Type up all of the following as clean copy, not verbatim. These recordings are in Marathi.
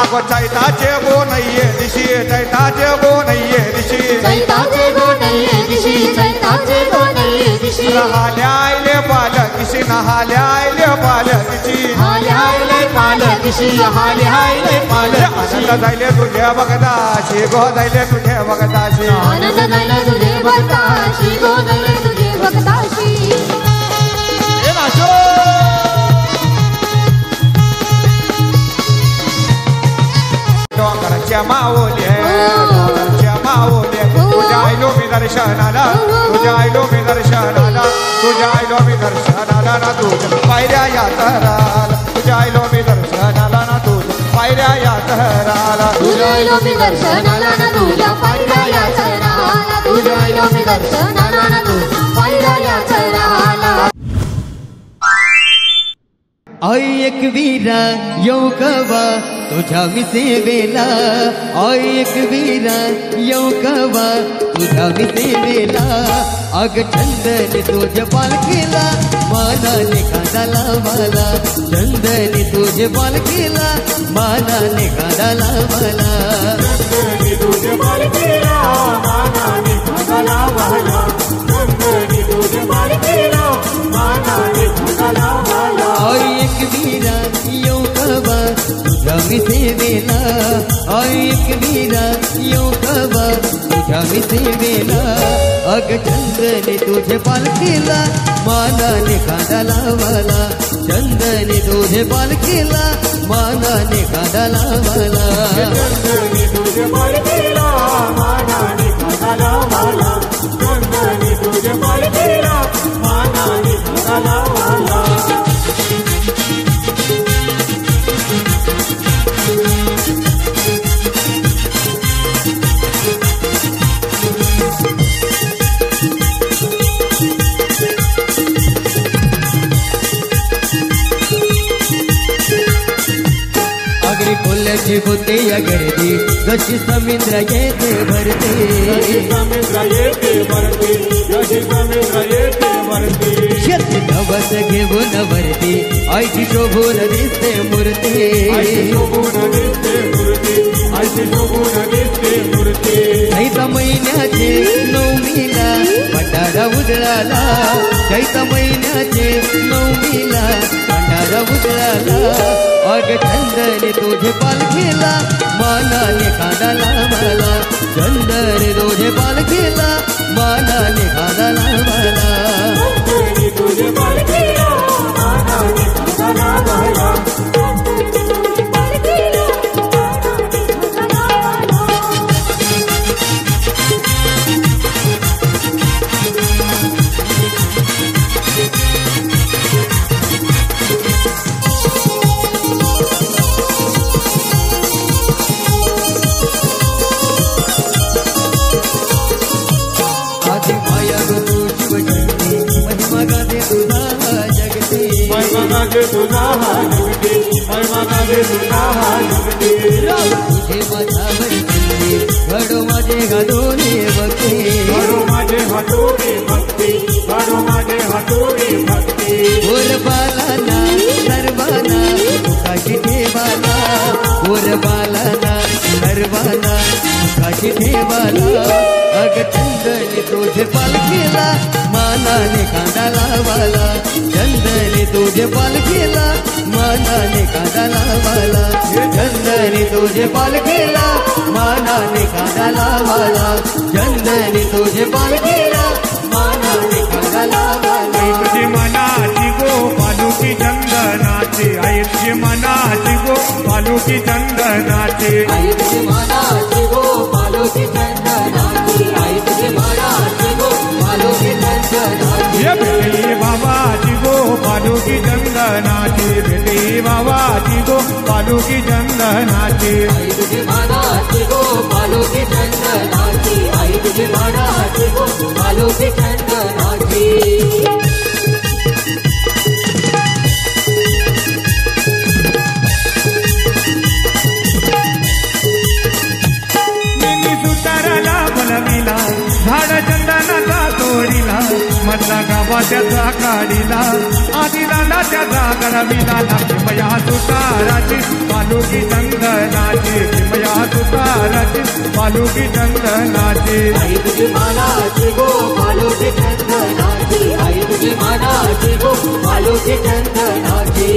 अगो चैताचे गोनये दिशी चैताचे गोनये दिशी चैताचे गोनये दिशी चैताचे गोनये दिशी हाल्याले पालकिशी हाल्याले पालकिशी हाल्याले पालकिशी हाल्याले पालकिशी आनंद जायले तुझे बघताशी गो जायले तुझे बघताशी आनंद जायले तुझे बघताशी गो जायले तुझे बघताशी ए नाचो डोंगराच्या माऊली तुझ्या आईलो मी दर्शनाला तुझ्या आईलो मी दर्शनाला तुझ्या आईलो मी दर्शनाला ना तुझ्या पायऱ्या यात्रा तुझ्या आईलो मी दर्शनाला ना तुझ्या पायऱ्या यात्रा तुझ्या आईलो मी दर्शनाला ना तुझ्या पायऱ्या यात्रा तुझ्या आईलो मी दर्शनाला ना तुझ्या पायऱ्या यात्रा आई एक वीरा येऊ कवा तुझ्या मी सेवेला आई एक वीरा येऊ कवा तुझ्या मी सेवेला अग चंदनी तुझ्या पालखीला मानाने कांदाला मला चंदनी तुझे पालखीला मानाने कांदाला मला चंदनी तुझे पालखीला मानाने कांदाला मला चंदनी तुझे पालखीला मानाने कांदाला मला आई एक वीरा येऊ कवा तुझ्या मी सेवेला आई एक वीरा येऊ कवा तुझ्या मी सेवेला अग चंदनी तुझे पालखीला मानाने कांदाला मला चंदनी तुझे पालखीला मानाने कांदाला मला चंदनी तुझे पालखीला मानाने कांदाला मला चंदनी तुझे पालखीला मानाने कांदाला मला फुलाची होते या गर्दी जशी समुद्र येते भरते समुद्र येते भरते जशी समुद्र येते भरते शेती नवस घेऊन भरते आईची शोभून दिसते मूर्ती आईची शोभून दिसते मूर्ती आईची शोभून दिसते मूर्ती चैत महिन्याचे नवमीला भंडारा उजळाला चैत महिन्याचे नवमीला भंडारा उजळाला अग चंदनी तुझे पालखीला मानाने कांदाला मला चंदनी तुझे पालखीला मानाने कांदाला मला चंदनी तुझे पालखीला मानाने कांदाला मला तुझा हा जगते महिमा दे तुझा हा जगते तुझे माझा भक्ती घडो माझे घालूने भक्ती घडो माझे हातोडे भक्ती घडो माझे हातोडे भक्ती बोल बालाना सर्वाना मुखाशी ठेवाला बोल बालाना सर्वाना मुखाशी ठेवाला अग चंदनी तुझे पालखीला मानाने कांदाला वाला चंदनी तुझे पालखीला मानाने कांदाला वाला चंदनी तुझे पालखीला मानाने कांदाला वाला चंदनी तुझे पालखीला मानाने कांदाला वाला तुझी मनाची गो पालुकी चंदनाची आई तुझी मनाची गो पालुकी चंदनाची आई तुझी मनाची गो पालुकी चंदनाची आई तुझी मनाची गो पालुकी चंदनाची भेटी बाबाची गो पालुकी चंदनाची भेटी बाबाची गो पालुकी चंदनाची आई तुझी मनाची गो पालुकी चंदनाची आई तुझी मनाची गो पालुकी चंदनाची सुताराला बलविला झाड चंदनाचा तोडिला मधला गावा जावा त्याचा काढीला आदिला त्याचा गडविला किमया सुताराची पालुकी चंदनाची किमया सुताराची पालुकी चंदनाची आई तुझी मानाची गो पालुकी चंदनाची आई तुझी मानाची गो पालुकी चंदनाची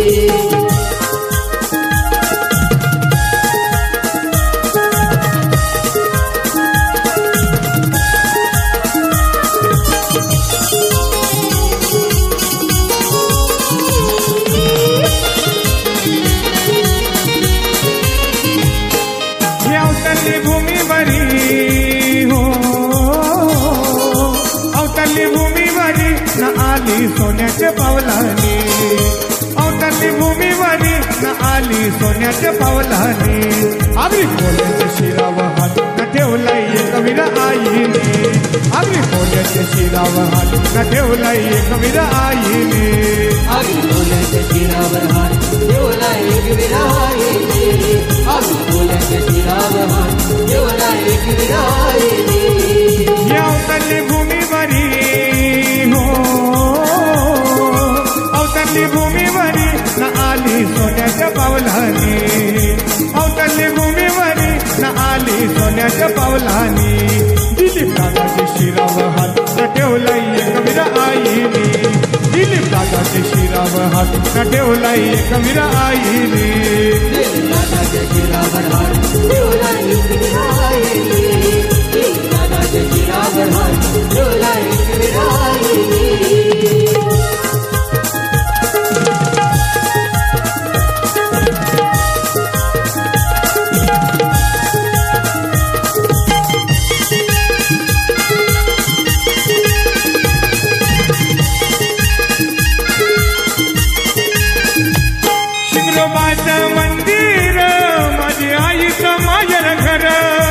सोन्याच्या पावलानी अवतरली भूमीवरी न आली सोन्याच्या पावलानी आगरी पोल्याच्या शिरावर हात न ठेवलाय कवीर आईने आगरी पोल्याच्या शिरावर हात न ठेवलाय कवीर आईने आगरी पोल्याच्या शिरावर हात ठेवलाय कवीर आईने आगरी पोल्याच्या शिरावर हात ठेवलाय कवीर आईने या अवतरली भूमीवरी अवतरली भूमीवरी न आली सोन्याच्या पावलानी अवतरली भूमीवरी न आली सोन्याच्या पावलानी दिलीप दादाचे शिरावर हात न ठेवलाय कवीर आईने दिलीप दादाचे शिरावर हात न ठेवलाय कवीर आईने दिलीप दादाच्या शिरावर हात ठेवलाय कवीर आईने दिलीप दादाच्या शिरावर हात ठेवलाय कवीर आईने मंदिर माझी आईचं माझ्या घर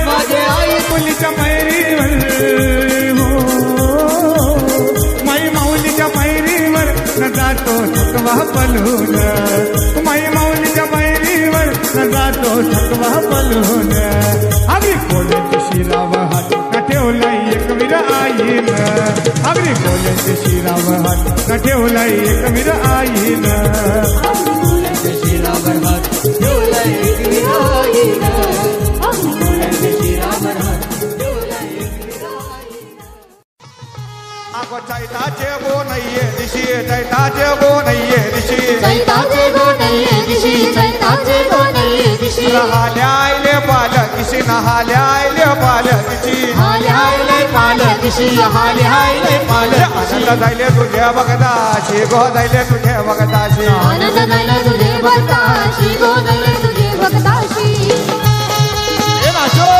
माझे आई मुलीच्या पैरीवर हो माई माऊलीच्या पैरीवर न जातो थकवा पलून माई माऊलीच्या पैरीवर न जातो थकवा पलून अगदी पोल्याच्या शिरावर हात न ठेवलाय कवीर आईनं अगदी पोल्याच्या शिरावर हात न ठेवलाय कवीर आईनं शिरावर हात ठेवलाय कवीर आईने पोल्याच्या शिरावर हात ठेवलाय कवीर आईने अगो चैताचे गो नाहीये दिशी चैताचे गो नाहीये दिशी चैताचे गो नाहीये दिशी चैताचे गो नाहीये दिशी नहाल्याले पालकीशी नहाल्याले पालकीशी हाल्याले पालकीशी हाल्याले पालकीशी आनंद जायले तुझ्या बघताशी गो जायले तुझ्या बघताशी आनंद जायले तुझे बघताशी गो जायले तुझे बघताशी ए नाचो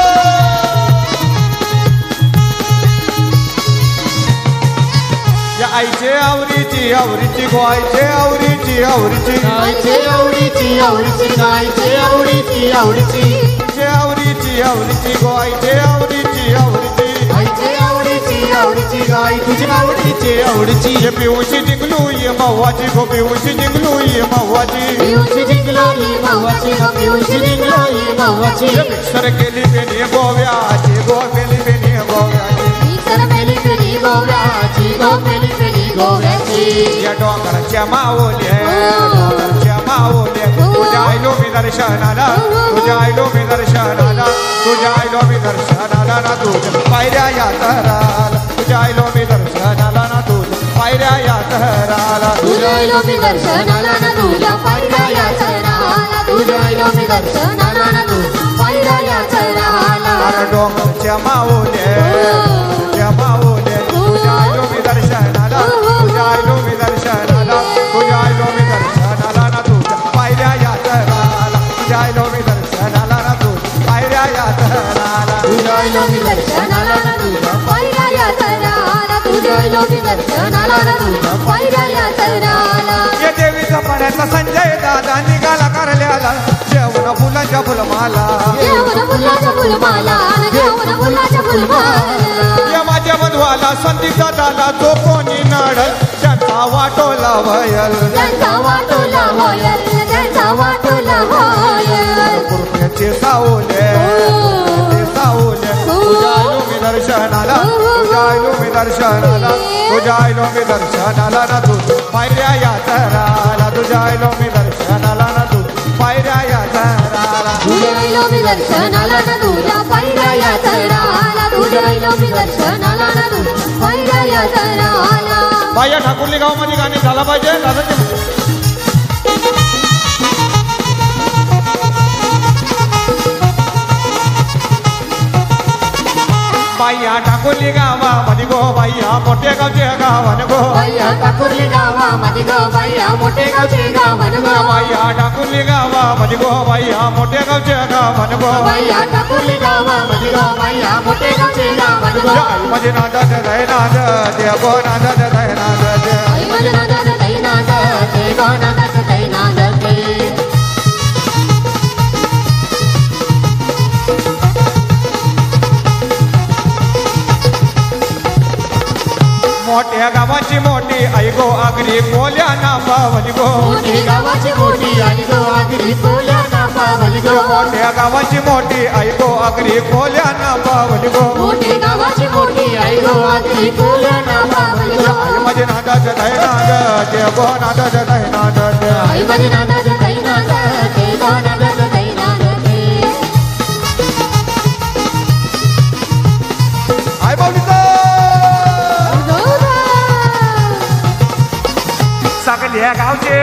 या आईचे आवरीची आवरीची गो आईचे आवरीची आवरीची गायचे आवडीची आवडीची गायचे आवडीची आवडीची आवरीची आवरीची गो आईचे आवरीची आवरीची गायचे आवडीची आवडीची गाय तुझी आवडीची आवडीची ये पिऊशी जिंकलू ये मव्वाची गो पिऊशी जिंकलू ये मव्वाची पिऊची जिंकलोली मव्वाची गो पिऊची जिंकलोली मव्वाची सर केली बेनी गोव्याची गो केली बेनी गोव्याची सर पेली पेली गोव्याची गो पेली पेली गोव्याची या डोंगराच्या मावल्या डोंगराच्या मावल्या तुझ्या आईलो मी दर्शनाला तुझ्या आईलो मी दर्शनाला तुझ्या आईलो मी दर्शनाला ना तुझ्या पायऱ्या यात्राला तुझ्या आईलो मी दर्शनाला ना तुझ्या पायऱ्या यात्राला तुझ्या आईलो मी दर्शनाला ना तुझ्या पायऱ्या यात्राला तुझ्या आईलो मी दर्शनाला ना तुझ्या पायऱ्या यात्राला डोंगराच्या मावल्या तुझ्या मावल्या तुझ्या आईलो मी दर्शनाला तुझ्या आईलो मी दर्शनाला तुझ्या आईलो मी दर्शनाला ना तुझ्या पायऱ्या यात्राला तुझ्या आईलो मी दर्शनाला ना तुझ्या पायऱ्या यात्राला तुझ्या आईलो मी दर्शनाला ना तुझ्या पायऱ्या यात्राला तुझ्या आईलो मी दर्शनाला ना तुझ्या पायऱ्या यात्राला या देवीचा पाण्यातला संजय दादा निघाला कारल्याला जेवण फुलाच्या फुलमाला घेऊन फुलाच्या फुलमाला घेऊन फुलाच्या फुलमाला या माझ्या मधवाला संदीप दादाला जो कोणी नडल त्यांचा वाटोला वयल त्यांचा वाटोला होयल त्यांचा वाटोला होयल कृपयाचे सावले सावले तुझ्या आईलो मी दर्शनाला तुझ्या आईलो मी दर्शनाला तुझ्या तुझ्या आईलो मी दर्शनाला ना तू पायऱ्या यात्राला तुझ्या आईलो मी दर्शनाला ना तू पायऱ्या यात्राला तुझ्या आईलो मी दर्शनाला ना तुझ्या पायऱ्या यात्राला तुझ्या आईलो मी दर्शनाला ना तू पायऱ्या यात्राला बाया ठाकुर्ली गावामध्ये गाणी झाला पाहिजे दादाची बाया ठाकुर्ली गावामध्ये गो बाया मोठे गावचे गावान गो बाया ठाकुर्ली गावामध्ये गो बाया मोठे गावचे गावान गो बाया ठाकुर्ली गावामध्ये गो बाया मोठे गावचे गावान गो बाया ठाकुर्ली गावामध्ये गो बाया मोठे गावचे गावान गो आई माझे नाद जय नाद जय गो नाद जय नाद जय आई माझे नाद जय नाद जय गो नाद जय नाद जय मोठ्या गावाची मोठी आई गो आगरी बोल्या ना पावली गो मोठी गावाची मोठी आई गो आगरी बोल्या ना पावली गो मोठ्या गावाची मोठी आई गो आगरी बोल्या ना पावली गो मोठी गावाची मोठी आई गो आगरी बोल्या ना पावली गो आई माझे नाद जय नाद जय गो नाद जय नाद जय आई माझे नाद जय नाद जय गो नाद जय नाद जय आई बाबलीचा सगळ्या गावचे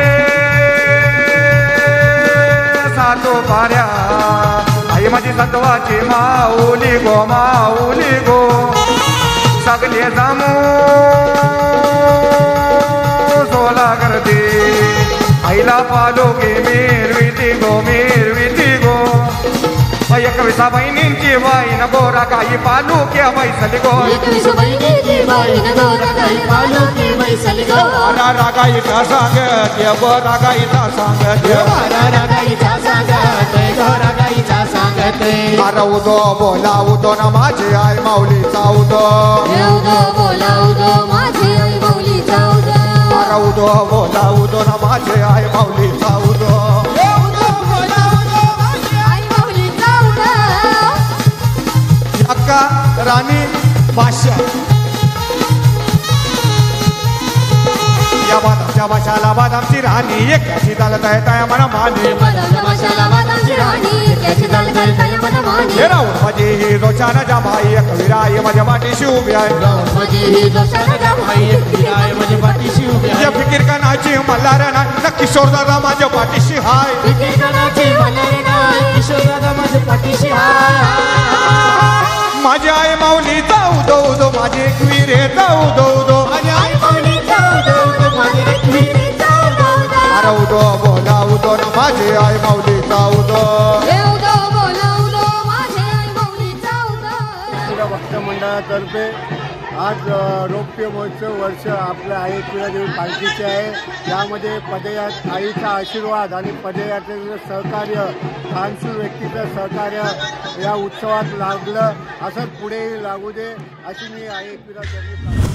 सातो पाऱ्या आई माझी सत्वाची माऊली गो सगळे जामू सोला करते आईला पालो गे मेरविती गो एकविसा बहिणींची बाईन गोरा काही पालू क्या बैसली गो एकवीस बहिणीची बाईन गोरा काही पालू की बैसली गो रागाईचा सांगत गो रागाईचा सांगत रागाईचा सांगत गो रागाईचा सांगत उदो बोलावतो ना माझी आई माऊलीचा उदो उदो बोलावतो माझी आई माऊलीचा उदो उदो बोलावतो ना माझी आई माऊलीचा उदो अक्का राणी बादशाह या बादामच्या भाषाला बादामची राणी एकाची चालत आहे त्या मना माने हे राहून माझी ही रोचान जमाई कविराई माझ्या पाठीशी उभी आहे या फिकीर कणाची मल्हार ना किशोर दादा माझ्या पाठीशी हाय माझी आई माऊली जाऊ दो माझी एकवीरे जाऊ दो अरे उदो बोलावतो ना माझी आई माऊली जाऊ दो भक्त मंडळातर्फे आज रौप्य महोत्सव वर्ष आपल्या आई एकविरा पालखीचे आहे. यामध्ये आईचा आशीर्वाद आणि पदयात्रेचं सहकार्य, दानशूर व्यक्तीचं सहकार्य या उत्सवात लागलं. असंच पुढेही लागू दे अशी मी आई एकविरा